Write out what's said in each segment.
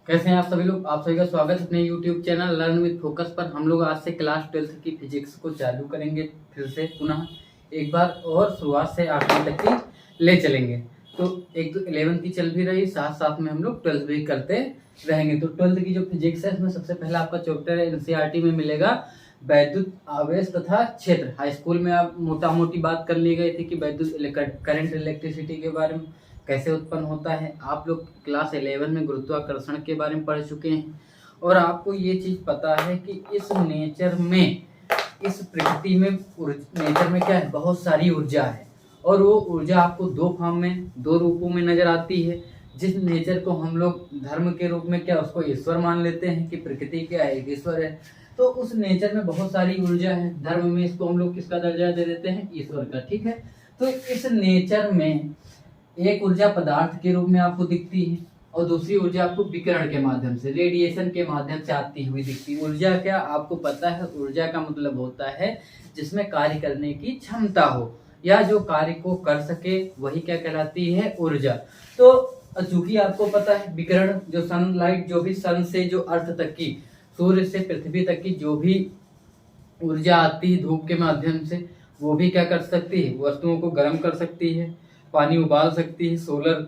कैसे हैं आप सभी लोग। आप सभी का स्वागत है अपने YouTube channel learn with focus पर। हम लोग आज से क्लास 12th की फिजिक्स को चालू करेंगे, फिर से पुनः एक बार और शुरुआत से आखिरी तक की ले चलेंगे। तो एक तो 11th की चल भी रही, साथ साथ में हम लोग 12th भी करते रहेंगे। तो 12th की जो फिजिक्स है, इसमें सबसे पहला आपका चैप्टर है NCERT में मिलेगा वैद्युत आवेश तथा क्षेत्र। हाई स्कूल में आप मोटा मोटी बात कर ली गई थी कि वैद्युत करंट इलेक्ट्रिसिटी के बारे में कैसे उत्पन्न होता है। आप लोग क्लास 11 में गुरुत्वाकर्षण के बारे में पढ़ चुके हैं और आपको ये चीज पता है कि इस नेचर में, इस प्रकृति में, नेचर में क्या है, बहुत सारी ऊर्जा है और वो ऊर्जा आपको दो फॉर्म में, दो रूपों में नजर आती है। जिस नेचर को हम लोग धर्म के रूप में क्या उसको ईश्वर मान लेते हैं कि प्रकृति क्या है, एक ईश्वर है, तो उस नेचर में बहुत सारी ऊर्जा है। धर्म में इसको हम लोग किसका दर्जा दे देते हैं, ईश्वर का। ठीक है, तो इस नेचर में एक ऊर्जा पदार्थ के रूप में आपको दिखती है और दूसरी ऊर्जा आपको विकिरण के माध्यम से, रेडिएशन के माध्यम से आती हुई दिखती है। ऊर्जा क्या आपको पता है, ऊर्जा का मतलब होता है जिसमें कार्य करने की क्षमता हो या जो कार्य को कर सके, वही क्या कहलाती है, ऊर्जा। तो चूंकि आपको पता है विकिरण, जो सनलाइट, जो भी सन से जो अर्थ तक की, सूर्य से पृथ्वी तक की जो भी ऊर्जा आती है धूप के माध्यम से, वो भी क्या कर सकती है, वस्तुओं को गर्म कर सकती है, पानी उबाल सकती है। सोलर,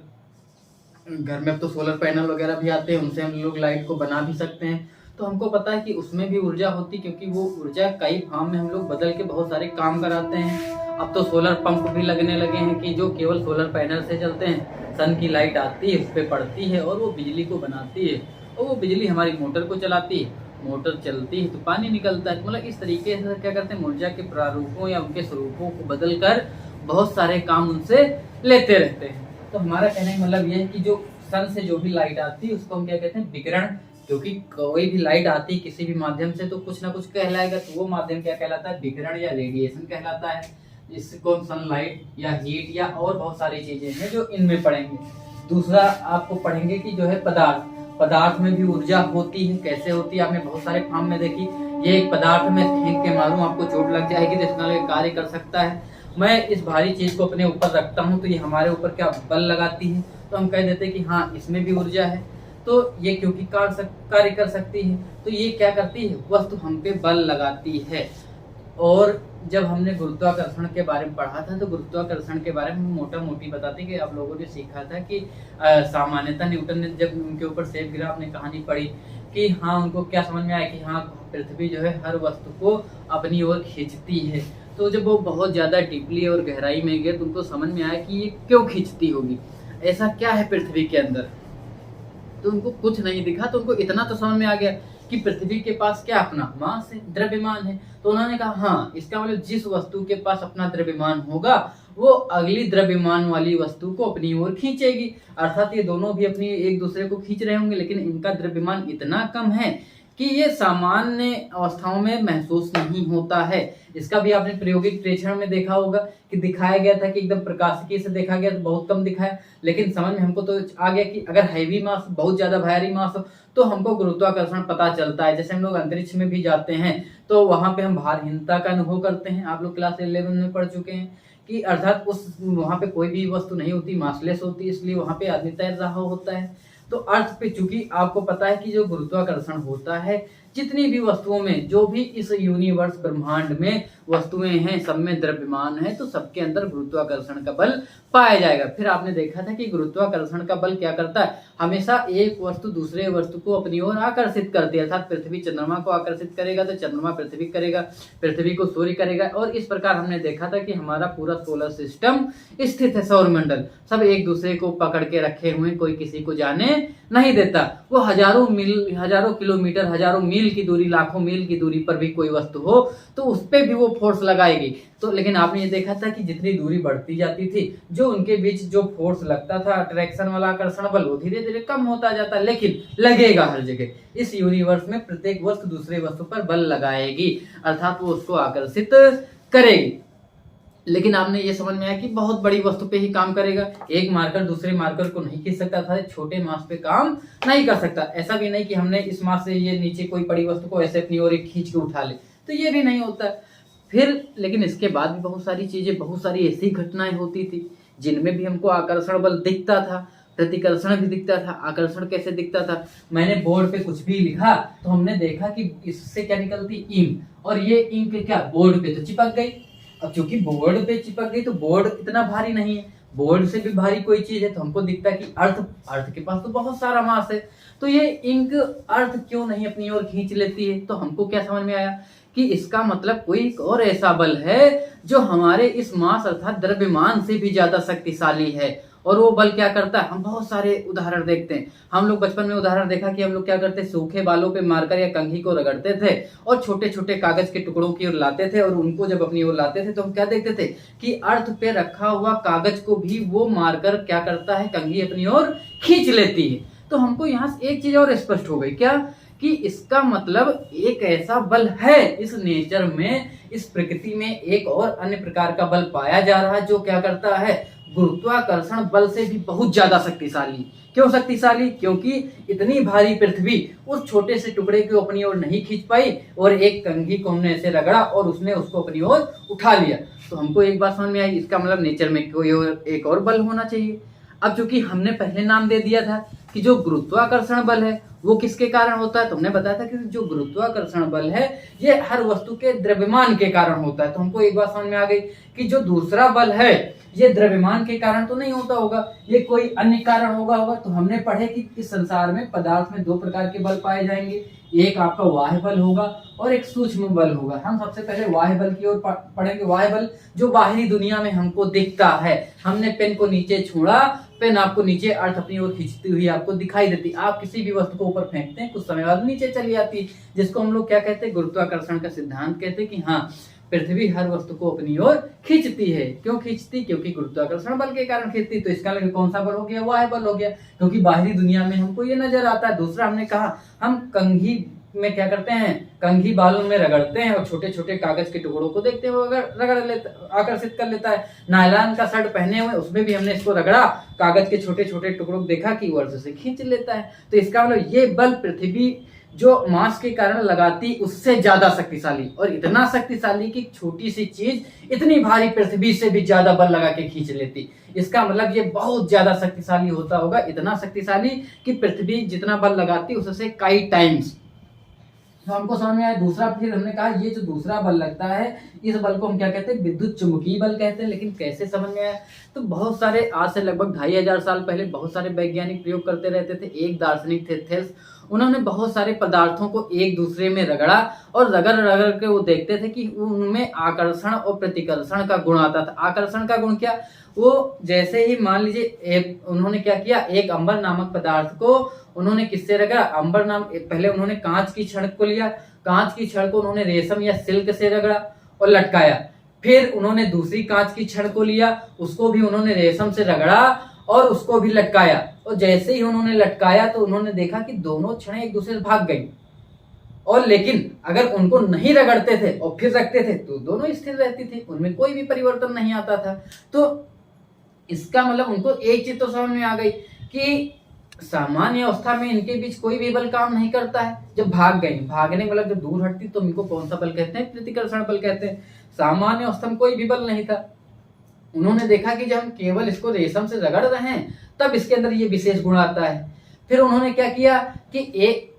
घर में अब तो सोलर पैनल वगैरह भी आते हैं, उनसे हम लोग लाइट को बना भी सकते हैं। तो हमको पता है कि उसमें भी ऊर्जा होती, क्योंकि वो ऊर्जा कई फॉर्म में हम लोग बदल के बहुत सारे काम कराते हैं। अब तो सोलर पंप भी लगने लगे हैं कि जो केवल सोलर पैनल से चलते हैं। सन की लाइट आती है, उस पर पड़ती है और वो बिजली को बनाती है और वो बिजली हमारी मोटर को चलाती है। मोटर चलती है तो पानी निकलता है। मतलब इस तरीके से क्या करते हैं, ऊर्जा के प्रारूपों या उनके स्वरूपों को बदल कर बहुत सारे काम उनसे लेते रहते हैं। तो हमारा कहने का मतलब ये है कि जो सन से जो भी लाइट आती है उसको हम क्या कहते हैं, विकिरण। क्योंकि कोई भी लाइट आती है किसी भी माध्यम से तो कुछ ना कुछ कहलाएगा, तो वो माध्यम क्या कहलाता है, विकिरण या रेडिएशन कहलाता है। इसको हम सनलाइट या हीट या और बहुत सारी चीजें हैं जो इनमें पढ़ेंगे। दूसरा आपको पढ़ेंगे कि जो है पदार्थ, पदार्थ में भी ऊर्जा होती है। कैसे होती है, आपने बहुत सारे फॉर्म में देखी। ये एक पदार्थ में फेंक के मारूं आपको चोट लग जाएगी, तो इसका कार्य कर सकता है। मैं इस भारी चीज को अपने ऊपर रखता हूँ तो ये हमारे ऊपर क्या बल लगाती है, तो हम कह देते हैं कि हाँ इसमें भी ऊर्जा है। तो ये क्योंकि कार्य कर सकती है, तो ये क्या करती है, वस्तु हम पे बल लगाती है। और जब हमने गुरुत्वाकर्षण के बारे में पढ़ा था तो गुरुत्वाकर्षण के बारे में मोटा मोटी बताते कि आप लोगों ने सीखा था कि सामान्यतः न्यूटन ने जब उनके ऊपर सेब गिरा, आपने कहानी पढ़ी कि हाँ उनको क्या समझ में आया कि हाँ पृथ्वी जो है हर वस्तु को अपनी ओर खींचती है। तो जब वो बहुत ज्यादा डीपली और गहराई में गए तो उनको समझ में आया कि ये क्यों खींचती होगी, ऐसा क्या है पृथ्वी के अंदर। तो उनको कुछ नहीं दिखा, तो उनको इतना तो समझ में आ गया कि पृथ्वी के पास क्या अपना मास है, द्रव्यमान है। तो उन्होंने कहा हाँ इसका मतलब जिस वस्तु के पास अपना द्रव्यमान होगा वो अगली द्रव्यमान वाली वस्तु को अपनी ओर खींचेगी। अर्थात ये दोनों भी अपनी एक दूसरे को खींच रहे होंगे, लेकिन इनका द्रव्यमान इतना कम है कि ये सामान्य अवस्थाओं में महसूस नहीं होता है। इसका भी आपने प्रायोगिक प्रेक्षण में देखा होगा कि दिखाया गया था कि एकदम प्रकाशिकी से देखा गया तो बहुत कम दिखाया, लेकिन समझ में हमको तो आ गया कि अगर हैवी मास, बहुत ज्यादा भारी मास हो तो हमको गुरुत्वाकर्षण पता चलता है। जैसे हम लोग अंतरिक्ष में भी जाते हैं तो वहां पे हम भारहीनता का अनुभव करते हैं। आप लोग क्लास 11 में पढ़ चुके हैं कि अर्थात उस वहां पे कोई भी वस्तु नहीं होती, मासलेस होती, इसलिए वहां पे आदमी तैर रहा होता है। तो अर्थ पे चूंकि आपको पता है कि जो गुरुत्वाकर्षण होता है, जितनी भी वस्तुओं में, जो भी इस यूनिवर्स ब्रह्मांड में वस्तुएं हैं, सब में द्रव्यमान है, तो सबके अंदर गुरुत्वाकर्षण का बल पाया जाएगा। फिर आपने देखा था कि गुरुत्वाकर्षण का बल क्या करता है, हमेशा एक वस्तु दूसरे वस्तु को अपनी ओर आकर्षित करती है। अर्थात पृथ्वी चंद्रमा को आकर्षित करेगा तो चंद्रमा पृथ्वी करेगा, पृथ्वी को सूर्य करेगा। और इस प्रकार हमने देखा था कि हमारा पूरा सोलर सिस्टम स्थित है, सौर मंडल सब एक दूसरे को पकड़ के रखे हुए, कोई किसी को जाने नहीं देता। वो हजारों मील, हजारों किलोमीटर, हजारों मील की दूरी, लाखों मील की दूरी पर भी कोई वस्तु हो तो उस पर भी वो फोर्स लगाएगी। तो लेकिन आपने ये देखा था कि जितनी दूरी बढ़ती जाती थी, जो उनके बीच जो फोर्स लगता था, अट्रैक्शन वाला आकर्षण बल, वो धीरे धीरे कम होता जाता, लेकिन लगेगा हर जगह। इस यूनिवर्स में प्रत्येक वस्तु दूसरे वस्तु पर बल लगाएगी, अर्थात वो उसको आकर्षित करेगी। लेकिन आपने ये समझ में आया कि बहुत बड़ी वस्तु पे ही काम करेगा, एक मार्कर दूसरे मार्कर को नहीं खींच सकता था, छोटे मास पे काम नहीं कर सकता। ऐसा भी नहीं कि हमने इस मास से ये नीचे कोई बड़ी वस्तु को ऐसे अपनी ओर खींच के उठा ले, तो ये भी नहीं होता। फिर लेकिन इसके बाद भी बहुत सारी चीजें, बहुत सारी ऐसी घटनाएं होती थी जिनमें भी हमको आकर्षण बल दिखता था। प्रतिकर्षण भी दिखता था। आकर्षण कैसे दिखता था, मैंने बोर्ड पे कुछ भी लिखा तो हमने देखा कि इससे क्या निकलती इंक, और ये इंक क्या बोर्ड पे तो चिपक गई। अब चूंकि बोर्ड पे चिपक गई तो बोर्ड इतना भारी नहीं है, बोर्ड से भी भारी कोई चीज है, तो हमको दिखता है कि अर्थ के पास तो बहुत सारा मास है, तो ये इंक अर्थ क्यों नहीं अपनी ओर खींच लेती है। तो हमको क्या समझ में आया कि इसका मतलब कोई और ऐसा बल है जो हमारे इस मास अर्थात द्रव्यमान से भी ज्यादा शक्तिशाली है। और वो बल क्या करता है, हम बहुत सारे उदाहरण देखते हैं। हम लोग बचपन में उदाहरण देखा कि हम लोग क्या करते, सूखे बालों पे मारकर या कंघी को रगड़ते थे और छोटे छोटे कागज के टुकड़ों की ओर लाते थे, और उनको जब अपनी ओर लाते थे तो हम क्या देखते थे कि अर्थ पे रखा हुआ कागज को भी वो मारकर क्या करता है, कंघी अपनी ओर खींच लेती है। तो हमको यहाँ से एक चीज और स्पष्ट हो गई, क्या कि इसका मतलब एक ऐसा बल है इस नेचर में, इस प्रकृति में एक और अन्य प्रकार का बल पाया जा रहा है जो क्या करता है, गुरुत्वाकर्षण बल से भी बहुत ज्यादा शक्तिशाली। क्यों शक्तिशाली, क्योंकि इतनी भारी पृथ्वी उस छोटे से टुकड़े को अपनी ओर नहीं खींच पाई, और एक कंघी को हमने ऐसे रगड़ा और उसने उसको अपनी ओर उठा लिया। तो हमको एक बात समझ में आई, इसका मतलब नेचर में कोई और एक और बल होना चाहिए। अब चूंकि हमने पहले नाम दे दिया था कि जो गुरुत्वाकर्षण बल है वो किसके कारण होता है, तो हमने बताया था कि जो गुरुत्वाकर्षण बल है ये हर वस्तु के द्रव्यमान के कारण होता है। तो हमको एक बात समझ में आ गई कि जो दूसरा बल है ये द्रव्यमान के कारण तो नहीं होता होगा, ये कोई अन्य कारण होगा। तो हमने पढ़े कि इस संसार में पदार्थ में दो प्रकार के बल पाए जाएंगे, एक आपका बाह्य बल होगा और एक सूक्ष्म बल होगा। हम सबसे पहले बाह्य बल की ओर पढ़ेंगे। बाह्य बल जो बाहरी दुनिया में हमको दिखता है, हमने पेन को नीचे छोड़ा, पेन आपको नीचे अर्थ अपनी ओर खींचती हुई आपको दिखाई देती। आप किसी भी वस्तु को ऊपर फेंकते हैं, कुछ समय बाद नीचे चली जाती है, जिसको हम लोग क्या कहते हैं, गुरुत्वाकर्षण का सिद्धांत कहते हैं कि हाँ पृथ्वी हर वस्तु को अपनी ओर खींचती है। क्यों खींचती, क्योंकि गुरुत्वाकर्षण बल के कारण खींचती। तो इसका मतलब कौन सा बल हो गया, वायु बल हो गया, क्योंकि बाहरी दुनिया में हमको ये नजर आता है। दूसरा हमने कहा हम कंघी में क्या करते हैं, कंघी बालों में रगड़ते हैं और छोटे छोटे कागज के टुकड़ों को देखते हैं वो रगड़ लेता, आकर्षित कर लेता है। नायलॉन का शर्ट पहने हुए उसमें भी हमने इसको रगड़ा, कागज के छोटे छोटे टुकड़ों देखा कि वर्ष से खींच लेता है। तो इसका मतलब ये बल पृथ्वी जो मास के कारण लगाती उससे ज्यादा शक्तिशाली, और इतना शक्तिशाली कि छोटी सी चीज इतनी भारी पृथ्वी से भी ज्यादा बल लगा के खींच लेती। इसका मतलब ये बहुत ज्यादा शक्तिशाली होता होगा, इतना शक्तिशाली कि पृथ्वी जितना बल लगाती उससे कई टाइम्स। तो हमको समझ में आया। दूसरा फिर हमने कहा ये जो दूसरा बल लगता है इस बल को हम क्या कहते हैं, विद्युत चुंबकीय बल कहते हैं। लेकिन कैसे समझ में आया, तो बहुत सारे आज से लगभग 2500 साल पहले बहुत सारे वैज्ञानिक प्रयोग करते रहते थे। एक दार्शनिक थे थेल्स, उन्होंने बहुत सारे पदार्थों को एक दूसरे में रगड़ा और रगड़ रगड़ के वो देखते थे कि उनमें आकर्षण और प्रतिकर्षण का गुण आता था। आकर्षण का गुण क्या, वो जैसे ही मान लीजिए उन्होंने क्या किया, एक अंबर नामक पदार्थ को उन्होंने किससे रगड़ा, अंबर नाम, पहले उन्होंने कांच की छड़ को लिया, कांच की छड़ को उन्होंने रेशम या सिल्क से रगड़ा और लटकाया। फिर उन्होंने दूसरी कांच की छड़ को लिया, उसको भी उन्होंने रेशम से रगड़ा और उसको भी लटकाया। और जैसे ही उन्होंने लटकाया तो उन्होंने देखा कि दोनों छड़ें एक दूसरे से भाग गई। और लेकिन अगर उनको नहीं रगड़ते थे और फिर रखते थे तो दोनों स्थिर रहती थी, उनमें कोई भी परिवर्तन नहीं आता था। तो इसका मतलब उनको एक चीज तो समझ में आ गई कि सामान्य अवस्था में इनके बीच कोई भी बल काम नहीं करता है। जब भाग गई, भागने वाला जब दूर हटती तो इनको कौन सा बल कहते हैं, प्रतिकर्षण बल कहते हैं। सामान्य अवस्था में कोई भी बल नहीं था। उन्होंने देखा कि जब हम केवल इसको रेशम से रगड़ रहे हैं तब इसके अंदर ये विशेष गुण आता है। फिर उन्होंने क्या किया कि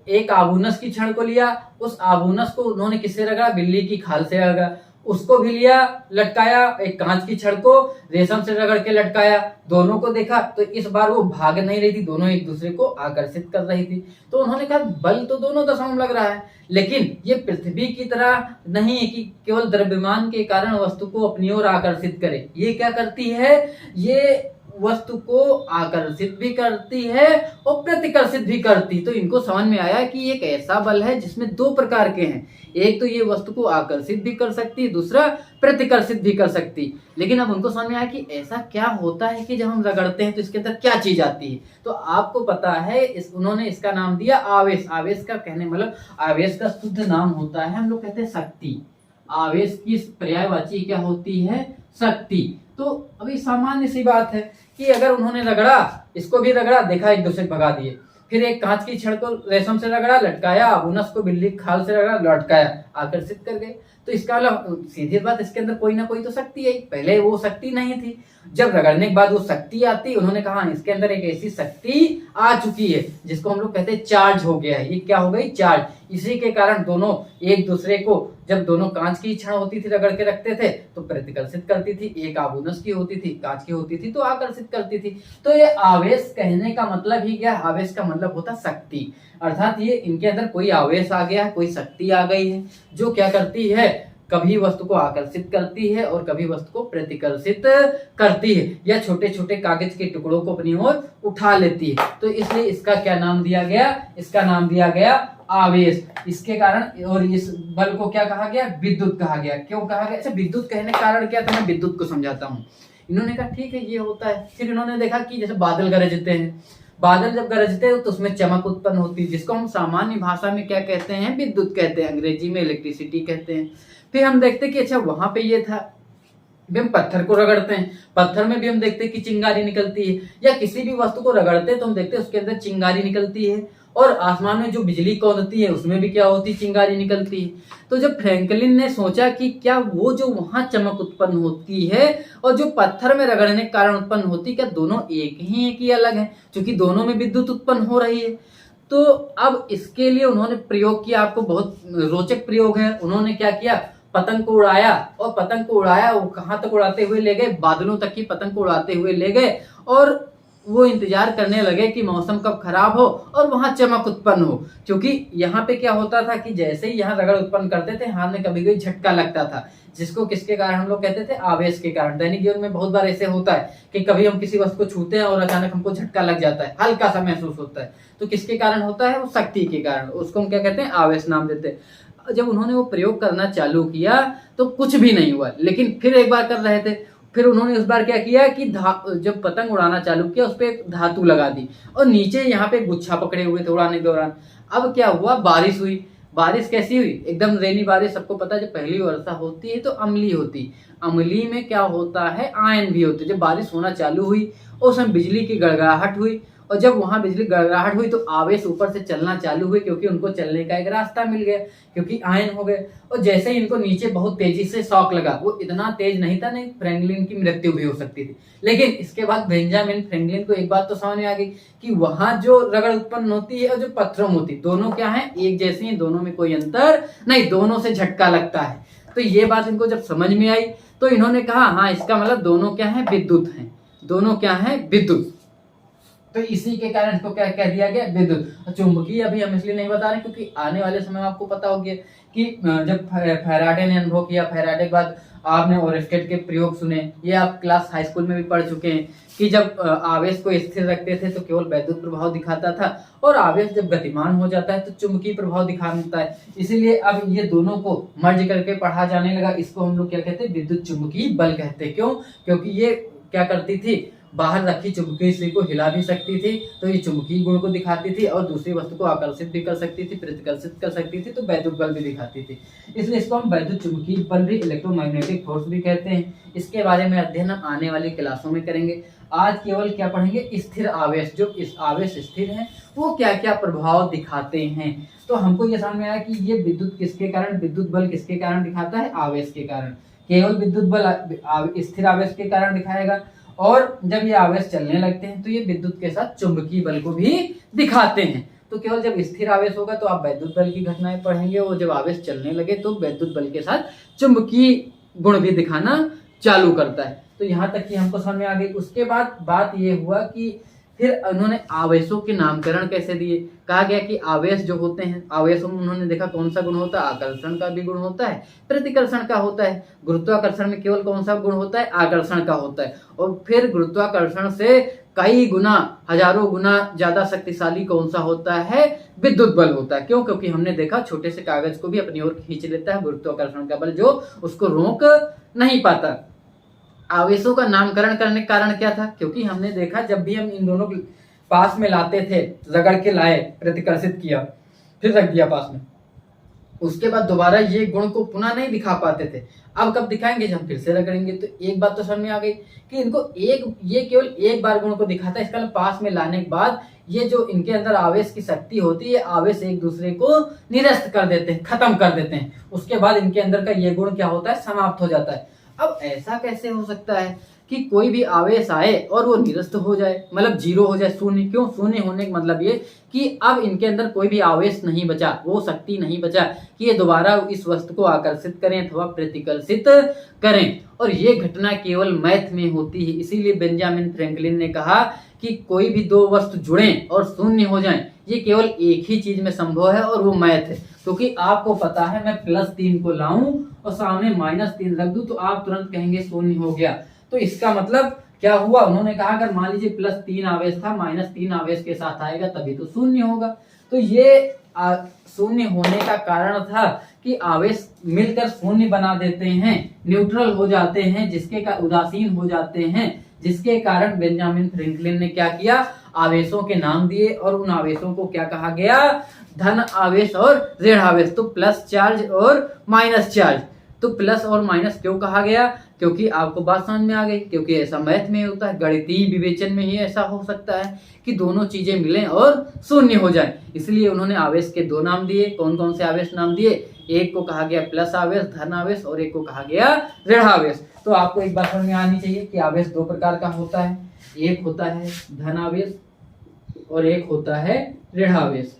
एक आभूनस की छड़ को लिया, उस आभूनस को उन्होंने किससे रगड़ा, बिल्ली की खाल से रगड़ा, उसको भी लिया लटकाया, एक कांच की छड़ को रेशम से रगड़ के लटकाया, दोनों को देखा तो इस बार वो भाग नहीं रही थी, दोनों एक दूसरे को आकर्षित कर रही थी। तो उन्होंने कहा बल तो दोनों दशाओं में लग रहा है, लेकिन ये पृथ्वी की तरह नहीं है कि केवल द्रव्यमान के कारण वस्तु को अपनी ओर आकर्षित करे। ये क्या करती है, ये वस्तु को आकर्षित भी करती है और प्रतिकर्षित भी करती। तो इनको समझ में आया कि एक ऐसा बल है जिसमें दो प्रकार के हैं, एक तो ये वस्तु को आकर्षित भी कर सकती, दूसरा प्रतिकर्षित भी कर सकती। लेकिन अब उनको समझ में आया कि ऐसा क्या होता है कि जब हम रगड़ते हैं तो इसके अंदर क्या चीज आती है। तो आपको पता है उन्होंने इसका नाम दिया आवेश। आवेश का कहने मतलब आवेश का शुद्ध नाम होता है, हम लोग कहते हैं शक्ति। आवेश की पर्यायवाची क्या होती है, शक्ति। तो अभी सामान्य सी बात है कि अगर उन्होंने रगड़ा, इसको भी रगड़ा, देखा एक दूसरे भगा दिए, फिर एक कांच की छड़ को रेशम से रगड़ा, लटकाया, आभूनस को बिल्ली खाल से रगड़ा, लटकाया, आकर्षित कर गए। तो इसका मतलब सीधी बात, इसके अंदर कोई ना कोई तो शक्ति है, पहले वो शक्ति नहीं थी, जब रगड़ने के बाद वो शक्ति आती, उन्होंने कहा इसके अंदर एक ऐसी शक्ति आ चुकी है जिसको हम लोग कहते हैं चार्ज हो गया है। ये क्या हो गई? चार्ज। इसी के कारण दोनों एक दूसरे को, जब दोनों कांच की छड़ होती थी रगड़ के रखते थे तो प्रतिकर्षित करती थी, एक आबूनस की होती थी, कांच की होती थी तो आकर्षित करती थी। तो ये आवेश कहने का मतलब ही क्या? आवेश का मतलब होता शक्ति, अर्थात ये इनके अंदर कोई आवेश आ गया, कोई शक्ति आ गई है जो क्या करती है, कभी वस्तु को आकर्षित करती है और कभी वस्तु को प्रतिकर्षित करती है, या छोटे छोटे कागज के टुकड़ों को अपनी ओर उठा लेती है। तो इसलिए इसका क्या नाम दिया गया? इसका नाम दिया गया आवेश। इसके कारण, और इस बल को क्या कहा गया? विद्युत कहा गया। क्यों कहा गया? अच्छा, विद्युत कहने का कारण क्या था, मैं विद्युत को समझाता हूँ। इन्होंने कहा ठीक है ये होता है। फिर इन्होंने देखा कि जैसे बादल गरजते हैं, बादल जब गरजते हैं तो उसमें चमक उत्पन्न होती है, जिसको हम सामान्य भाषा में क्या कहते हैं? विद्युत कहते हैं, अंग्रेजी में इलेक्ट्रिसिटी कहते हैं। फिर हम देखते हैं कि अच्छा वहां पे ये था, भी हम पत्थर को रगड़ते हैं, पत्थर में भी हम देखते हैं कि चिंगारी निकलती है, या किसी भी वस्तु को रगड़ते हैं तो हम देखते हैं उसके अंदर चिंगारी निकलती है, और आसमान में जो बिजली कौंधती है उसमें भी क्या होती है? चिंगारी निकलती है। तो जब फ्रैंकलिन ने सोचा कि क्या वो जो वहां चमक उत्पन्न होती है और जो पत्थर में रगड़ने के कारण उत्पन्न होती है, क्या दोनों एक ही है कि अलग है? क्योंकि दोनों में विद्युत उत्पन्न हो रही है। तो अब इसके लिए उन्होंने प्रयोग किया, आपको बहुत रोचक प्रयोग है। उन्होंने क्या किया? पतंग को उड़ाया, और पतंग को उड़ाया, वो कहां तक उड़ाते हुए ले गए? बादलों तक की पतंग को उड़ाते हुए ले गए, और वो इंतजार करने लगे कि मौसम कब खराब हो और वहां चमक उत्पन्न हो। क्योंकि यहाँ पे क्या होता था कि जैसे ही यहाँ रगड़ उत्पन्न करते थे, हाथ में कभी कभी झटका लगता था, जिसको किसके कारण हम लोग कहते थे? आवेश के कारण। दैनिक जीवन में बहुत बार ऐसे होता है कि कभी हम किसी वस्तु को छूते हैं और अचानक हमको झटका लग जाता है, हल्का सा महसूस होता है, तो किसके कारण होता है? वो शक्ति के कारण। उसको हम क्या कहते हैं? आवेश नाम देते हैं। जब उन्होंने वो प्रयोग करना चालू किया तो कुछ भी नहीं हुआ, लेकिन फिर एक बार कर रहे थे, फिर उन्होंने उस बार क्या किया कि जब पतंग उड़ाना चालू किया उस पर एक धातु लगा दी, और नीचे यहाँ पे गुच्छा पकड़े हुए थे उड़ाने के दौरान। अब क्या हुआ? बारिश हुई। बारिश कैसी हुई? एकदम रेनी बारिश। सबको पता है जब पहली वर्षा होती है तो अम्लीय होती, अम्लीय में क्या होता है? आयन भी होते। जब बारिश होना चालू हुई और उसमें बिजली की गड़गड़ाहट हुई, और जब वहां बिजली गड़गड़ाहट हुई तो आवेश ऊपर से चलना चालू हुए, क्योंकि उनको चलने का एक रास्ता मिल गया, क्योंकि आयन हो गए। और जैसे ही इनको नीचे बहुत तेजी से शॉक लगा, वो इतना तेज नहीं था, नहीं फ्रैंकलिन की मृत्यु भी हो सकती थी। लेकिन इसके बाद बेंजामिन फ्रैंकलिन को एक बात तो समझ में आ गई कि वहां जो रगड़ उत्पन्न होती है और जो पत्थरों में होती, दोनों क्या है? एक जैसी हैं, दोनों में कोई अंतर नहीं, दोनों से झटका लगता है। तो ये बात इनको जब समझ में आई तो इन्होंने कहा हाँ, इसका मतलब दोनों क्या है? विद्युत हैं। दोनों क्या है? विद्युत। तो इसी के कारण इसको क्या कह दिया गया? विद्युत। चुंबकीय अभी हम इसलिए नहीं बता रहे क्योंकि आने वाले समय में आपको पता होगा कि जब फैराडे ने अनुभव किया, फैराडे के बाद आपने ओरेस्टेड के प्रयोग सुने, ये आप क्लास हाई स्कूल में भी पढ़ चुके हैं कि जब आवेश को स्थिर रखते थे तो केवल वैद्युत प्रभाव दिखाता था, और आवेश जब गतिमान हो जाता है तो चुंबकीय प्रभाव दिखाता है। इसीलिए अब ये दोनों को मर्ज करके पढ़ा जाने लगा। इसको हम लोग क्या कहते हैं? विद्युत चुंबकीय बल कहते हैं। क्यों? क्योंकि ये क्या करती थी? बाहर रखी चुंबकीय सुई को हिला भी सकती थी, तो ये चुंबकीय गुण को दिखाती थी, और दूसरी वस्तु को आकर्षित भी कर सकती थी, प्रतिकर्षित कर सकती थी, तो वैद्युत बल भी दिखाती थी। इसलिए इसको हम वैद्युत चुंबकीय बल भी, इलेक्ट्रोमैग्नेटिक फोर्स भी कहते हैं। इसके बारे में अध्ययन हम आने वाली क्लासों में करेंगे। आज केवल क्या पढ़ेंगे? स्थिर आवेश। जो इस आवेश स्थिर है वो क्या क्या प्रभाव दिखाते हैं। तो हमको ये समझ में आया कि ये विद्युत किसके कारण, विद्युत बल किसके कारण दिखाता है? आवेश के कारण। केवल विद्युत बल स्थिर आवेश के कारण दिखाएगा, और जब ये आवेश चलने लगते हैं तो ये विद्युत के साथ चुंबकीय बल को भी दिखाते हैं। तो केवल जब स्थिर आवेश होगा तो आप वैद्युत बल की घटनाएं पढ़ेंगे, और जब आवेश चलने लगे तो वैद्युत बल के साथ चुंबकीय गुण भी दिखाना चालू करता है। तो यहाँ तक कि हमको समझ में आ गई। उसके बाद बात ये हुआ कि फिर उन्होंने आवेशों के नामकरण कैसे दिए। कहा गया कि आवेश जो होते हैं, आवेशों में उन्होंने देखा कौन सा गुण होता है? आकर्षण का भी गुण होता है, प्रतिकर्षण का होता है। गुरुत्वाकर्षण में केवल कौन सा गुण होता है? आकर्षण का होता है। और फिर गुरुत्वाकर्षण से कई गुना, हजारों गुना ज्यादा शक्तिशाली कौन सा होता है? विद्युत बल होता है। क्यों? क्योंकि हमने देखा छोटे से कागज को भी अपनी ओर खींच लेता है गुरुत्वाकर्षण का बल, जो उसको रोक नहीं पाता। आवेशों का नामकरण करने का कारण क्या था? क्योंकि हमने देखा जब भी हम इन दोनों पास में लाते थे, रगड़ के लाए, प्रतिकर्षित किया, फिर रख दिया पास में, उसके बाद दोबारा ये गुण को पुनः नहीं दिखा पाते थे। अब कब दिखाएंगे, जब हम फिर से रगड़ेंगे। तो एक बात तो समझ में आ गई कि इनको ये केवल एक बार गुण को दिखाता है। इसका पास में लाने के बाद ये जो इनके अंदर आवेश की शक्ति होती है, आवेश एक दूसरे को निरस्त कर देते हैं, खत्म कर देते हैं। उसके बाद इनके अंदर का ये गुण क्या होता है, समाप्त हो जाता है। अब ऐसा कैसे हो सकता है कि कोई भी आवेश आए और वो निरस्त हो जाए, मतलब जीरो हो जाए, शून्य। क्यों शून्य होने का मतलब ये कि अब इनके अंदर कोई भी आवेश नहीं बचा, वो शक्ति नहीं बचा कि ये दोबारा इस वस्तु को आकर्षित करें अथवा प्रतिकर्षित करें। और ये घटना केवल मैथ में होती है। इसीलिए बेंजामिन फ्रैंकलिन ने कहा कि कोई भी दो वस्तु जुड़ें और शून्य हो जाएं, ये केवल एक ही चीज में संभव है और वो मैथ है। क्योंकि आपको पता है मैं +3 को लाऊं और सामने -3 रख दूं तो आप तुरंत कहेंगे शून्य हो गया। तो इसका मतलब क्या हुआ, उन्होंने कहा अगर मान लीजिए +3 आवेश था, -3 आवेश के साथ आएगा तभी तो शून्य होगा। तो ये शून्य होने का कारण था कि आवेश मिलकर शून्य बना देते हैं, न्यूट्रल हो जाते हैं, जिसके का उदासीन हो जाते हैं, जिसके कारण बेंजामिन फ्रैंकलिन ने क्या किया, आवेशों के नाम दिए और उन आवेशों को क्या कहा गया, धन आवेश और ऋण आवेश। तो प्लस चार्ज और माइनस चार्ज। तो प्लस और माइनस क्यों कहा गया, क्योंकि आपको बात समझ में आ गई, क्योंकि ऐसा मैथ में होता है, गणितीय विवेचन में ही ऐसा हो सकता है कि दोनों चीजें मिलें और शून्य हो जाए। इसलिए उन्होंने आवेश के दो नाम दिए। कौन कौन से आवेश नाम दिए, एक को कहा गया प्लस आवेश, धन आवेश, और एक को कहा गया ऋण आवेश। तो आपको एक बात समझ में आनी चाहिए कि आवेश दो प्रकार का होता है, एक होता है धन आवेश और एक होता है ऋण आवेश।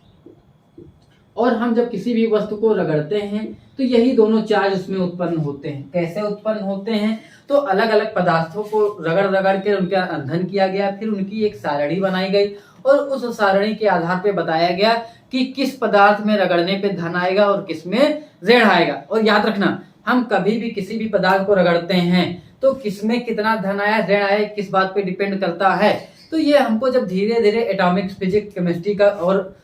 और हम जब किसी भी वस्तु को रगड़ते हैं तो यही दोनों चार्ज उसमें उत्पन्न होते हैं। कैसे उत्पन्न होते हैं, तो अलग अलग पदार्थों को रगड़ रगड़ के उनका अध्ययन किया गया, फिर उनकी एक सारणी बनाई गई और उस सारणी के आधार पे बताया गया कि किस पदार्थ में रगड़ने पे धन आएगा और किस में ऋण आएगा। और याद रखना, हम कभी भी किसी भी पदार्थ को रगड़ते हैं तो किसमें कितना धन आया ऋण आया किस बात पे डिपेंड करता है। तो ये हमको जब धीरे धीरे एटॉमिक फिजिक्स केमिस्ट्री का और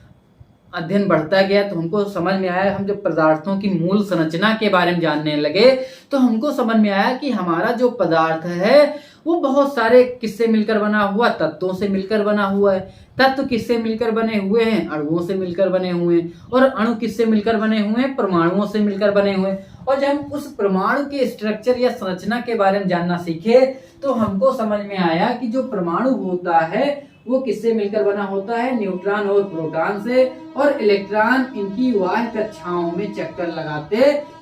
अध्ययन बढ़ता गया तो हमको समझ में आया, हम जब पदार्थों की मूल संरचना के बारे में जानने लगे तो हमको समझ में आया कि हमारा जो पदार्थ है वो बहुत सारे किससे मिलकर बना हुआ, तत्वों से मिलकर बना हुआ है। तत्व किससे मिलकर बने हुए हैं, अणुओं से मिलकर बने हुए हैं। और अणु किससे मिलकर बने हुए हैं, परमाणुओं से मिलकर बने हुए हैं। और जब हम उस परमाणु के स्ट्रक्चर या संरचना के बारे में जानना सीखे तो हमको समझ में आया कि जो परमाणु होता है वो किससे मिलकर बना होता है, न्यूट्रॉन और प्रोटॉन से। और इलेक्ट्रॉन इनकी बाह्य कक्षाओं में चक्कर लगाते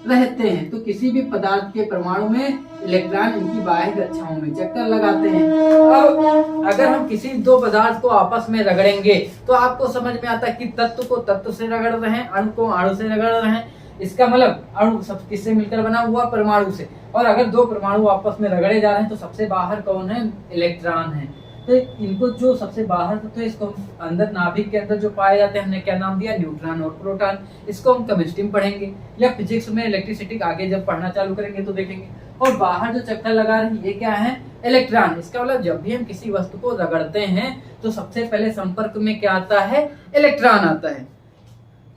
रहते हैं। तो किसी भी पदार्थ के परमाणु में इलेक्ट्रॉन इनकी बाह्य कक्षाओं में चक्कर लगाते हैं। अब अगर हम किसी दो पदार्थ को आपस में रगड़ेंगे तो आपको समझ में आता है कि तत्व को तत्व से रगड़ रहे हैं, अणु को अणु से रगड़ रहे हैं। इसका मतलब अणु सब किससे मिलकर बना हुआ, परमाणु से। और अगर दो परमाणु आपस में रगड़े जा रहे हैं तो सबसे बाहर कौन है, इलेक्ट्रॉन है। तो इनको जो सबसे बाहर तो इसको अंदर नाभिक के अंदर जो पाए जाते हैं, हमने क्या नाम दिया, न्यूट्रॉन और प्रोटॉन। इसको हम केमिस्ट्री में पढ़ेंगे या फिजिक्स में इलेक्ट्रिसिटी आगे जब पढ़ना चालू करेंगे तो देखेंगे। और बाहर जो चक्कर लगा रहे हैं ये क्या है, इलेक्ट्रॉन। इसका मतलब जब भी हम किसी वस्तु को रगड़ते हैं तो सबसे पहले संपर्क में क्या आता है, इलेक्ट्रॉन आता है।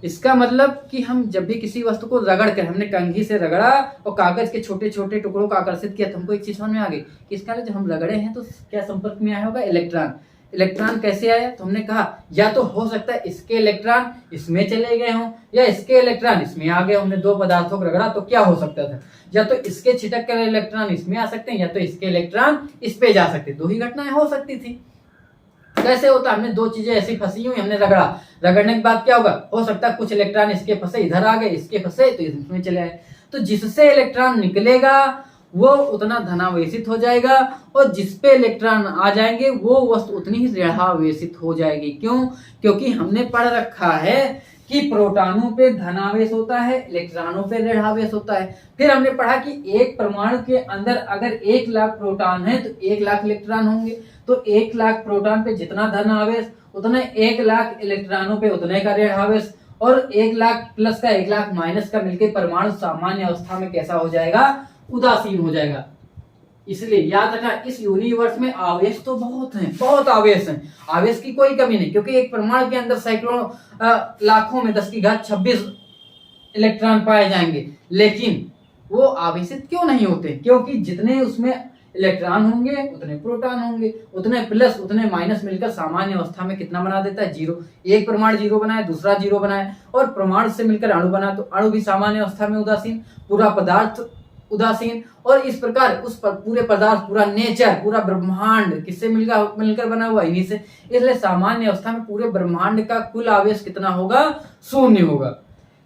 इसका मतलब कि हम जब भी किसी वस्तु को रगड़ कर, हमने कंघी से रगड़ा और कागज के छोटे छोटे टुकड़ों को आकर्षित किया तो हमको एक चीज समझ में आ गई कि इसका जब हम रगड़े हैं तो क्या संपर्क में आया होगा, इलेक्ट्रॉन। इलेक्ट्रॉन कैसे आया, तो हमने कहा या तो हो सकता है इसके इलेक्ट्रॉन इसमें चले गए हों या इसके इलेक्ट्रॉन इसमें आ गए। हमने दो पदार्थों को रगड़ा तो क्या हो सकता था, या तो इसके छिटक कर इलेक्ट्रॉन इसमें आ सकते हैं या तो इसके इलेक्ट्रॉन इस पे जा सकते। दो ही घटनाएं हो सकती थी। कैसे होता, हमने दो चीजें ऐसी फंसी हुई, हमने रगड़ा, रगड़ने के बाद क्या होगा, हो सकता है कुछ इलेक्ट्रॉन इसके फंसे इधर आ गए, इसके फंसे तो इसमें चले आए। तो जिससे इलेक्ट्रॉन निकलेगा वो उतना धनावेशित हो जाएगा और जिसपे इलेक्ट्रॉन आ जाएंगे वो वस्तु उतनी ही ऋणावेशित हो जाएगी। क्यों, क्योंकि हमने पढ़ रखा है कि प्रोटॉनों पे धनावेश होता है, इलेक्ट्रॉनों पे ऋणावेश होता है। फिर हमने पढ़ा कि एक परमाणु के अंदर अगर 1 लाख प्रोटॉन है तो 1 लाख इलेक्ट्रॉन होंगे। तो 1 लाख प्रोटॉन पे जितना धन आवेश उतने 1 लाख इलेक्ट्रॉनों पे उतने का ऋण आवेश। और 1 लाख प्लस का 1 लाख माइनस का मिलकर परमाणु सामान्य अवस्था में कैसा हो जाएगा, उदासीन हो जाएगा। इसलिए याद रखना इस यूनिवर्स में आवेश तो बहुत हैं, बहुत आवेश हैं, आवेश की कोई कमी नहीं। क्योंकि एक परमाणु के अंदर सैकड़ों लाखों में 10 की घात 26 इलेक्ट्रॉन पाए जाएंगे, लेकिन वो आवेशित क्यों नहीं होते, क्योंकि जितने उसमें इलेक्ट्रॉन होंगे उतने प्रोटॉन होंगे, उतने प्लस उतने माइनस मिलकर सामान्य अवस्था में कितना बना देता है, जीरो। एक परमाणु जीरो बनाए, दूसरा जीरो बनाए और परमाणु से मिलकर अणु बना तो अणु भी सामान्य अवस्था में उदासीन, पूरा पदार्थ उदासीन। और इस प्रकार उस पूरे पदार्थ, पूरा नेचर, पूरा ब्रह्मांड किससे मिलकर बना हुआ, इन्हीं से। इसलिए सामान्य अवस्था में पूरे ब्रह्मांड का कुल आवेश कितना होगा, शून्य होगा।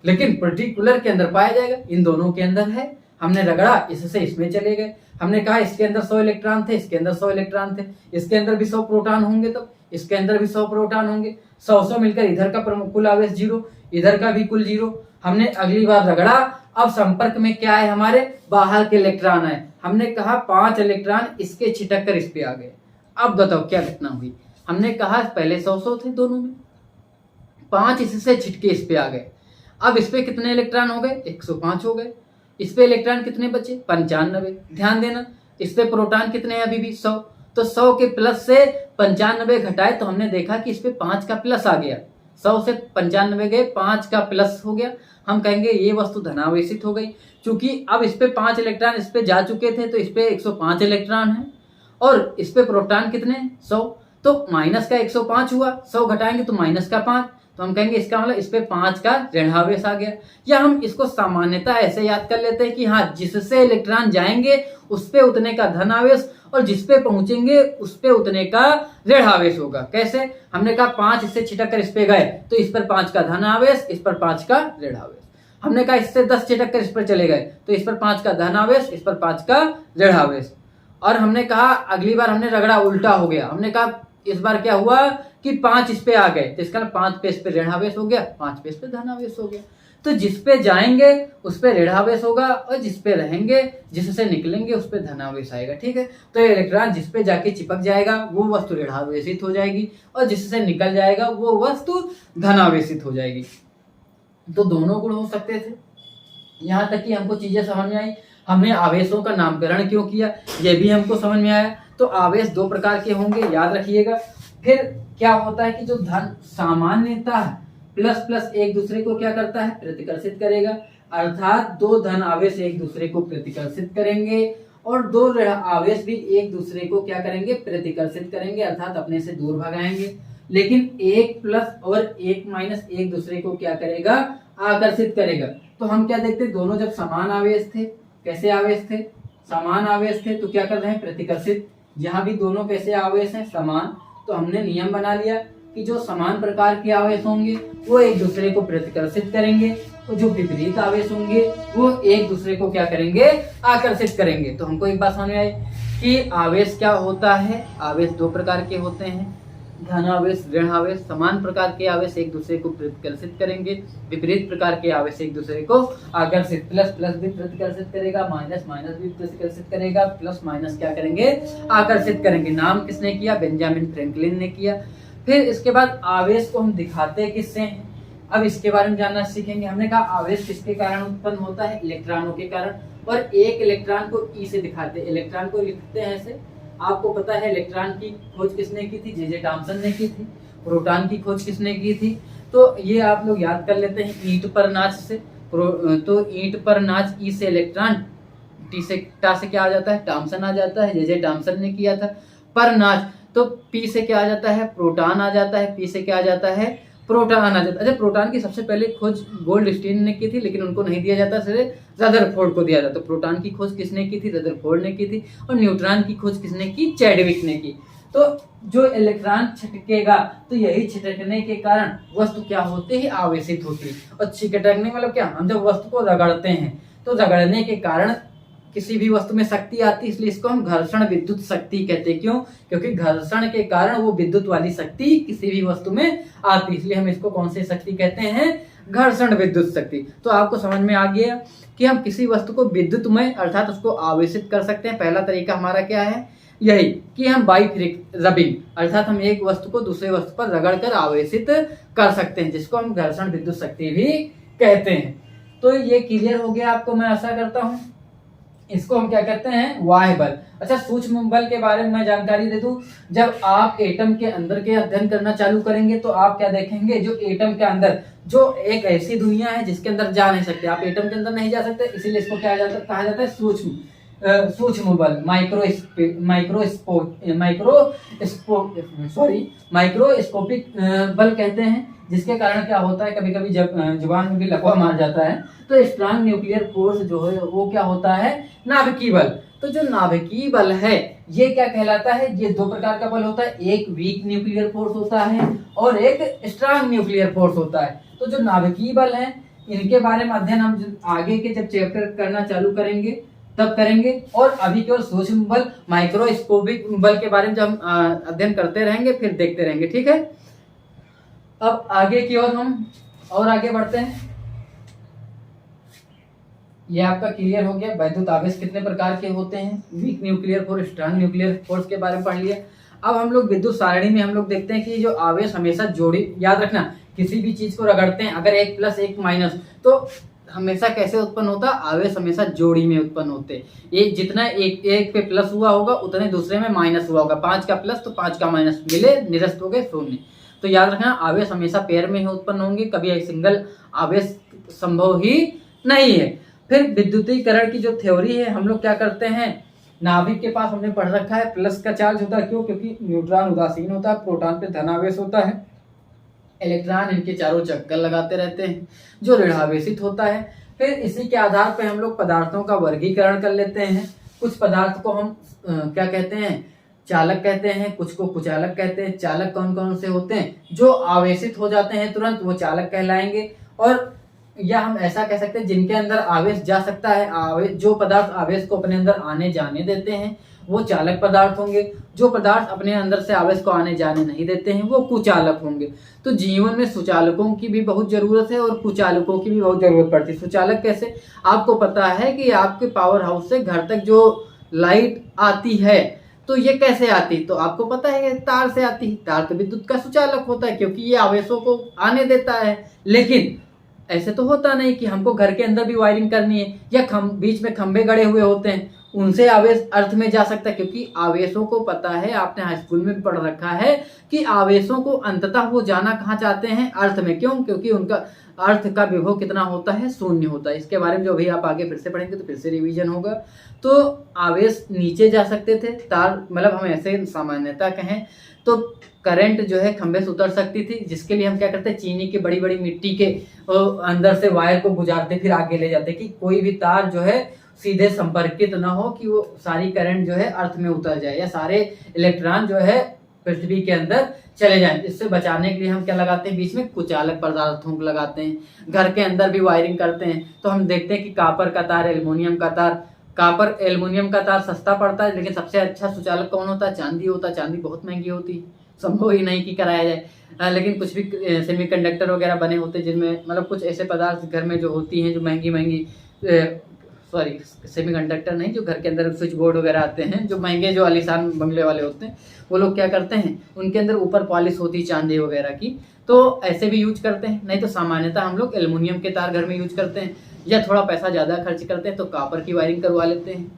लेकिन पर्टिकुलर के अंदर पाया जाएगा, इन दोनों के अंदर है। हमने रगड़ा, इससे इसमें चले गए। हमने कहा इसके अंदर 100 इलेक्ट्रॉन थे, इसके अंदर 100 इलेक्ट्रॉन थे, इसके अंदर भी 100 प्रोटॉन होंगे, तो इसके अंदर भी 100 प्रोटॉन होंगे। 100 मिलकर इधर का कुल आवेश जीरो, इधर का भी कुल जीरो। हमने अगली बार रगड़ा, अब संपर्क में क्या है, हमारे बाहर के इलेक्ट्रॉन है। हमने कहा 5 इलेक्ट्रॉन इसके छिटक कर इस पे आ गए। अब बताओ क्या घटना हुई। हमने कहा पहले 100 थे दोनों में, 5 इससे छिटके इस पे आ गए। अब इस पे कितने इलेक्ट्रॉन हो गए, 105 हो गए। इस पे इलेक्ट्रॉन कितने बचे, 95। ध्यान देना, इस पे प्रोटॉन कितने हैं, अभी भी 100। तो 100 के प्लस से 95 घटाए तो हमने देखा कि इस पे 5 का प्लस आ गया। 100 से 95 गए, 5 का प्लस हो गया। हम कहेंगे ये वस्तु धनावेशित हो गई, क्योंकि अब इस पे 5 इलेक्ट्रॉन इस पे जा चुके थे, तो इस पे 105 इलेक्ट्रॉन है और इस पे प्रोटॉन कितने, 100। तो माइनस का 105 हुआ, 100 घटाएंगे तो माइनस का 5, तो हम कहेंगे इसका मतलब इस पे 5 का ऋणावेश आ गया। या हम इसको सामान्यता ऐसे याद कर लेते हैं कि हाँ, जिससे इलेक्ट्रॉन जाएंगे उस पे उतने का धनावेश और जिस पे पहुंचेंगे उस पे उतने का ऋणावेश होगा। कैसे, हमने कहा 5 इससे छिटक कर इस पे गए तो इस पर 5 का धनावेश, इस पर 5 का ऋणावेश। हमने कहा इससे 10 छिटक कर इस पर चले गए तो इस पर 5 का धनावेश, इस पर 5 का ऋणावेश। और हमने कहा अगली बार हमने रगड़ा, उल्टा हो गया। हमने कहा इस बार क्या हुआ कि 5 इस पे आ गए तो इसका 5 पे इस पे ऋणावेश हो गया, 5 पे इस पे धनावेश हो गया। तो जिस पे जाएंगे उस पे ऋणावेश होगा और जिस पे रहेंगे, जिससे निकलेंगे उस पे धनावेश आएगा। ठीक है, तो इलेक्ट्रॉन जिस पे जाके चिपक जाएगा वो वस्तु ऋणावेशित हो जाएगी और जिससे निकल जाएगा वो वस्तु धनावेशित हो जाएगी। तो दोनों गुण हो सकते थे। यहाँ तक कि हमको चीजें समझ में आई। हमने आवेशों का नामकरण क्यों किया ये भी हमको समझ में आया। तो आवेश 2 प्रकार के होंगे, याद रखिएगा। फिर क्या होता है कि जो धन सामान्यता प्लस प्लस एक दूसरे को क्या करता है, प्रतिकर्षित करेगा। अर्थात 2 धन आवेश एक दूसरे को प्रतिकर्षित करेंगे और 2 ऋण आवेश भी एक दूसरे को क्या करेंगे, प्रतिकर्षित करेंगे, अर्थात अपने से दूर भगाएंगे। लेकिन 1 प्लस और 1 माइनस एक दूसरे को क्या करेगा, आकर्षित करेगा। तो हम क्या देखते, दोनों जब समान आवेश थे, कैसे आवेश थे, समान आवेश थे, तो क्या कर रहे हैं, प्रतिकर्षित। यहाँ भी दोनों कैसे आवेश हैं, समान। तो हमने नियम बना लिया कि जो समान प्रकार के आवेश होंगे वो एक दूसरे को प्रतिकर्षित करेंगे और जो विपरीत आवेश होंगे वो एक दूसरे को क्या करेंगे, आकर्षित करेंगे। तो हमको एक बात समझ में आई कि आवेश क्या होता है। आवेश 2 प्रकार के होते हैं, धन आवेश, ऋण आवेश। समान प्रकार के आवेश एक दूसरे को प्रतिकर्षित करेंगे, विपरीत प्रकार के आवेश एक दूसरे को आकर्षित, प्लस प्लस भी प्रतिकर्षित करेगा, माइनस माइनस भी प्रतिकर्षित करेगा, प्लस माइनस क्या करेंगे, आकर्षित करेंगे। नाम किसने किया, बेंजामिन फ्रैंकलिन ने किया। फिर इसके बाद आवेश को हम दिखाते किससे हैं, अब इसके बारे में जानना सीखेंगे। हमने कहा आवेश किसके कारण उत्पन्न होता है, इलेक्ट्रॉनों के कारण। और एक इलेक्ट्रॉन को ई से दिखाते हैं, इलेक्ट्रॉन को लिखते हैं ऐसे। आपको पता है इलेक्ट्रॉन की खोज किसने की थी, जे थॉमसन ने की थी। प्रोटॉन की खोज किसने की थी, तो ये आप लोग याद कर लेते हैं ईंट पर नाच से। तो ईंट पर नाच, ई से इलेक्ट्रॉन, टी से टा से क्या आ जाता है, थॉमसन आ जाता है, जे थॉमसन ने किया था। पर नाच तो पी से क्या आ जाता है, प्रोटॉन आ जाता है, पी से क्या आ जाता है, प्रोटॉन आ जाता है। अच्छा, प्रोटॉन की सबसे पहले खोज गोल्डस्टीन ने की थी, लेकिन उनको नहीं दिया जाता, सिर्फ रदरफोर्ड को दिया जाता। प्रोटॉन की खोज किसने की थी, रदरफोर्ड ने की थी। और न्यूट्रॉन की खोज किसने की, चैडविक ने की। तो जो इलेक्ट्रॉन छिटकेगा तो यही छिटकने के कारण वस्तु क्या होती है, आवेशित होती है। और छिटकने मतलब क्या, हम जब वस्तु को रगड़ते हैं तो रगड़ने के कारण किसी भी वस्तु में शक्ति आती है, इसलिए इसको हम घर्षण विद्युत शक्ति कहते हैं। क्यों, क्योंकि घर्षण के कारण वो विद्युत वाली शक्ति किसी भी वस्तु में आती है, इसलिए हम इसको कौन सी शक्ति कहते हैं, घर्षण विद्युत शक्ति। तो आपको समझ में आ गया कि हम किसी वस्तु को विद्युतमय अर्थात उसको आवेशित कर सकते हैं। पहला तरीका हमारा क्या है, यही कि हम बाई रबिंग अर्थात हम एक वस्तु को दूसरे वस्तु पर रगड़ कर आवेशित कर सकते हैं, जिसको हम घर्षण विद्युत शक्ति भी कहते हैं। तो ये क्लियर हो गया आपको, मैं आशा करता हूं। इसको हम क्या कहते हैं, वाह्य बल। अच्छा, सूक्ष्म बल के बारे में मैं जानकारी दे दूं। जब आप एटम के अंदर के अध्ययन करना चालू करेंगे तो आप क्या देखेंगे, जो एटम के अंदर जो एक ऐसी दुनिया है जिसके अंदर जा नहीं सकते, आप एटम के अंदर नहीं जा सकते, इसीलिए इसको क्या कहा जाता है, सूक्ष्म। सूक्ष्म बल माइक्रोस्कोपिक बल कहते हैं, जिसके कारण क्या होता है, कभी कभी जब जुबान में भी लकवा मार जाता है, तो स्ट्रांग न्यूक्लियर फोर्स जो है वो क्या होता है, नाभिकीय बल। तो जो नाभिकीय बल है ये क्या कहलाता है, ये दो प्रकार का बल होता है, एक वीक न्यूक्लियर फोर्स होता है और एक स्ट्रांग न्यूक्लियर फोर्स होता है। तो जो नाभिकीय बल है इनके बारे में अध्ययन हम आगे के जब चैप्टर करना चालू करेंगे तब करेंगे, और अभी केवल सूक्ष्म बल माइक्रोस्कोपिक बल के बारे में जब हम अध्ययन करते रहेंगे फिर देखते रहेंगे, ठीक है। अब आगे की ओर हम और आगे बढ़ते हैं। ये आपका क्लियर हो गया, वैद्युत आवेश कितने प्रकार के होते हैं, weak nuclear force, strong nuclear force के बारे में पढ़ लिया। अब हम लोग विद्युत सारणी में हम लोग देखते हैं कि जो आवेश हमेशा जोड़ी, याद रखना किसी भी चीज को रगड़ते हैं अगर एक प्लस एक माइनस तो हमेशा कैसे उत्पन्न होता, आवेश हमेशा जोड़ी में उत्पन्न होते। एक जितना एक पे प्लस हुआ होगा उतने दूसरे में माइनस हुआ होगा, 5 का प्लस तो 5 का माइनस, मिले निरस्त हो गए शून्य। तो याद रखना आवेश हमेशा पेयर में ही उत्पन्न होंगे, कभी एक सिंगल आवेश संभव ही नहीं है। फिर विद्युतीकरण की जो थ्योरी है, हम लोग क्या करते हैं, नाभिक के पास हमने पढ़ रखा है प्लस का चार्ज होता है, क्यों, क्योंकि न्यूट्रॉन उदासीन होता है, प्रोटॉन पे धनावेश होता है, इलेक्ट्रॉन इनके चारों चक्कर लगाते रहते हैं जो ऋणावेशित होता है। फिर इसी के आधार पर हम लोग पदार्थों का वर्गीकरण कर लेते हैं। कुछ पदार्थ को हम क्या कहते हैं, चालक कहते हैं, कुछ को कुचालक कहते हैं। चालक कौन कौन से होते हैं, जो आवेशित हो जाते हैं तुरंत, वो चालक कहलाएंगे। और या हम ऐसा कह सकते हैं जिनके अंदर आवेश जा सकता है, जो पदार्थ आवेश को अपने अंदर आने जाने देते हैं वो चालक पदार्थ होंगे। जो पदार्थ अपने अंदर से आवेश को आने जाने नहीं देते हैं वो कुचालक होंगे। तो जीवन में सुचालकों की भी बहुत जरूरत है और कुचालकों की भी बहुत जरूरत पड़ती है। सुचालक कैसे, आपको पता है कि आपके पावर हाउस से घर तक जो लाइट आती है तो ये कैसे आती, तो आपको पता है तार से आती है। तार तो विद्युत का सुचालक होता है क्योंकि ये आवेशों को आने देता है। लेकिन ऐसे तो होता नहीं कि हमको घर के अंदर भी वायरिंग करनी है, या बीच में खंभे गड़े हुए होते हैं उनसे आवेश अर्थ में जा सकता है, क्योंकि आवेशों को पता है, आपने हाई स्कूल में पढ़ रखा है कि आवेशों को अंततः वो जाना कहाँ चाहते हैं, अर्थ में। क्यों, क्योंकि उनका अर्थ का विभव कितना होता है, शून्य होता है। इसके बारे में जो अभी आप आगे फिर से पढ़ेंगे तो फिर से रिवीजन होगा। तो आवेश नीचे जा सकते थे, तार मतलब हम ऐसे सामान्यता कहें तो करंट जो है खंभे से उतर सकती थी, जिसके लिए हम क्या करते हैं, चीनी की बड़ी बड़ी मिट्टी के अंदर से वायर को गुजारते फिर आगे ले जाते कि कोई भी तार जो है सीधे संपर्कित ना हो, कि वो सारी करंट जो है अर्थ में उतर जाए या सारे इलेक्ट्रॉन जो है पृथ्वी के अंदर चले जाएं। इससे बचाने के लिए हम क्या लगाते हैं, बीच में कुचालक पदार्थों को लगाते हैं। घर के अंदर भी वायरिंग करते हैं तो हम देखते हैं कि कॉपर का तार, एल्युमिनियम का तार, कॉपर एल्युमिनियम का तार सस्ता पड़ता है, लेकिन सबसे अच्छा सुचालक कौन होता है, चांदी होता है। चांदी बहुत महंगी होती है, संभव ही नहीं कि कराया जाए। लेकिन कुछ भी सेमीकंडक्टर वगैरह बने होते हैं जिनमें मतलब कुछ ऐसे पदार्थ घर में जो होती हैं जो महंगी महंगी, सॉरी सेमीकंडक्टर नहीं, जो घर के अंदर स्विच बोर्ड वगैरह आते हैं जो महंगे, जो आलीशान बंगले वाले होते हैं, वो लोग क्या करते हैं उनके अंदर ऊपर पॉलिश होती है चांदी वगैरह की, तो ऐसे भी यूज करते हैं। नहीं तो सामान्यतः हम लोग एल्युमिनियम के तार घर में यूज करते हैं, या थोड़ा पैसा ज़्यादा खर्च करते हैं तो कॉपर की वायरिंग करवा लेते हैं।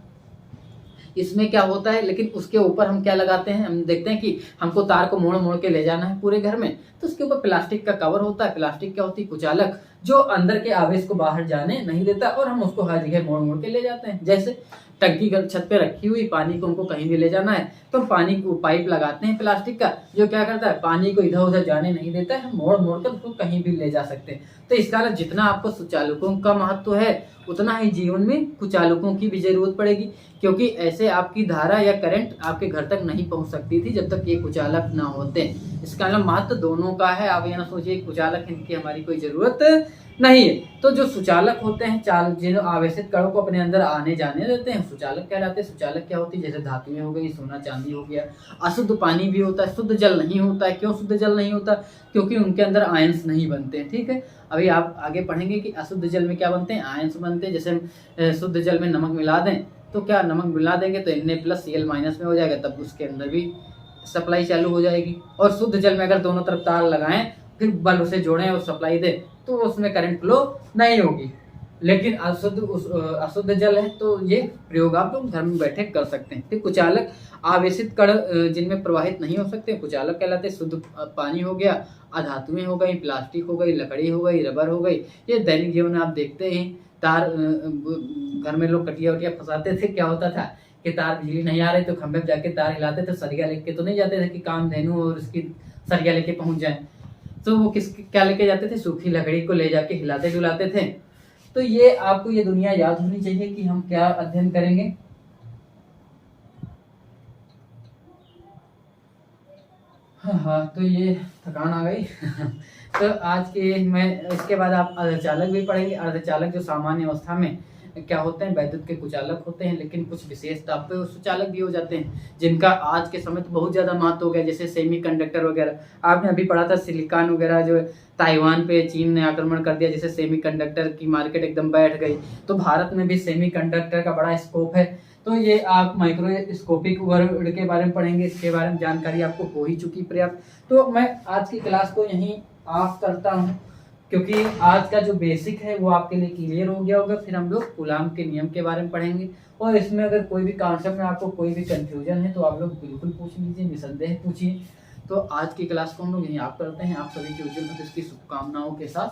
इसमें क्या होता है, लेकिन उसके ऊपर हम क्या लगाते हैं, हम देखते हैं कि हमको तार को मोड़ मोड़ के ले जाना है पूरे घर में, तो उसके ऊपर प्लास्टिक का कवर होता है। प्लास्टिक क्या होती है, कुचालक, जो अंदर के आवेश को बाहर जाने नहीं देता, और हम उसको हर जगह मोड़ मोड़ के ले जाते हैं। जैसे टंकी छत पे रखी हुई, पानी को हमको कहीं भी ले जाना है तो हम पानी को पाइप लगाते हैं प्लास्टिक का, जो क्या करता है पानी को इधर उधर जाने नहीं देता है, हम मोड़ मोड़ कर उसको कहीं भी ले जा सकते हैं। तो इस कारण जितना आपको सुचालकों का महत्व है उतना ही जीवन में कुचालकों की भी जरूरत पड़ेगी, क्योंकि ऐसे आपकी धारा या करंट आपके घर तक नहीं पहुंच सकती थी जब तक ये कुचालक ना होते। इस कारण महत्व दोनों का है। आप ये ना सोचिए कुचालक इनकी हमारी कोई जरूरत नहीं है। तो जो सुचालक होते हैं, जिन आवेशित कणों को अपने अंदर आने जाने देते हैं, सुचालक कहलाते हैं। सुचालक क्या होती है, जैसे धातुएं हो गई, सोना चांदी हो गया। अशुद्ध पानी भी होता है, शुद्ध जल नहीं होता है। क्यों शुद्ध जल नहीं होता, क्योंकि उनके अंदर आयंस नहीं बनते हैं। ठीक है, अभी आप आगे पढ़ेंगे कि अशुद्ध जल में क्या बनते हैं, आयंस बनते हैं। जैसे हम शुद्ध जल में नमक मिला दें तो क्या, नमक मिला देंगे तो Na+Cl- में हो जाएगा, तब उसके अंदर भी सप्लाई चालू हो जाएगी। और शुद्ध जल में अगर दोनों तरफ तार लगाएं, फिर बल्ब से जोड़ें और सप्लाई दें, तो उसमें करंट फ्लो नहीं होगी। लेकिन अशुद्ध जल है तो ये प्रयोग आप लोग घर में बैठे कर सकते हैं। फिर कुचालक आवेशित कण जिनमें प्रवाहित नहीं हो सकते कुचालक कहलाते हैं। शुद्ध पानी हो गया, अधातुएं हो गई, प्लास्टिक हो गई, लकड़ी हो गई, रबर हो गई। ये दैनिक जीवन में आप देखते हैं। तार घर में लोग कटिया वटिया फंसाते थे, क्या होता था कि तार बिजली नहीं आ रही तो खंभे पे जाके तार हिलाते थे, सरिया लेके तो नहीं जाते थे कि कामधेनु और उसकी सरिया लेके पहुंच जाए। तो वो क्या लेके जाते थे, सूखी लकड़ी को ले जाके हिलाते डुलाते थे। तो ये आपको ये दुनिया याद होनी चाहिए कि हम क्या अध्ययन करेंगे। हाँ, तो ये थकान आ गई। तो आज के मैं इसके बाद आप अर्धचालक भी पढ़ेंगे। अर्धचालक जो सामान्य अवस्था में क्या होते हैं, वैद्युत के कुचालक होते हैं, लेकिन कुछ विशेष ताप पे सुचालक भी हो जाते हैं, जिनका आज के समय तो बहुत ज्यादा महत्व हो गया, जैसे सेमी कंडक्टर वगैरह। आपने अभी पढ़ा था सिलिकॉन वगैरह जो ताइवान पे चीन ने आक्रमण कर दिया, जैसे सेमी कंडक्टर की मार्केट एकदम बैठ गई। तो भारत में भी सेमी कंडक्टर का बड़ा स्कोप है। तो ये आप माइक्रोस्कोपिक वर्ड के बारे में पढ़ेंगे, इसके बारे में जानकारी आपको हो ही चुकी पर्याप्त। तो मैं आज की क्लास को यहीं ऑफ करता हूँ, क्योंकि आज का जो बेसिक है वो आपके लिए क्लियर हो गया होगा। फिर हम लोग कूलाम के नियम के बारे में पढ़ेंगे, और इसमें अगर कोई भी कॉन्सेप्ट में आपको कोई भी कंफ्यूजन है तो आप लोग बिल्कुल पूछ लीजिए, निसंदेह पूछिए। तो आज की क्लास को हम लोग यहीं ऑफ करते हैं। आप सभी की उज्जवल भविष्य की शुभकामनाओं के साथ।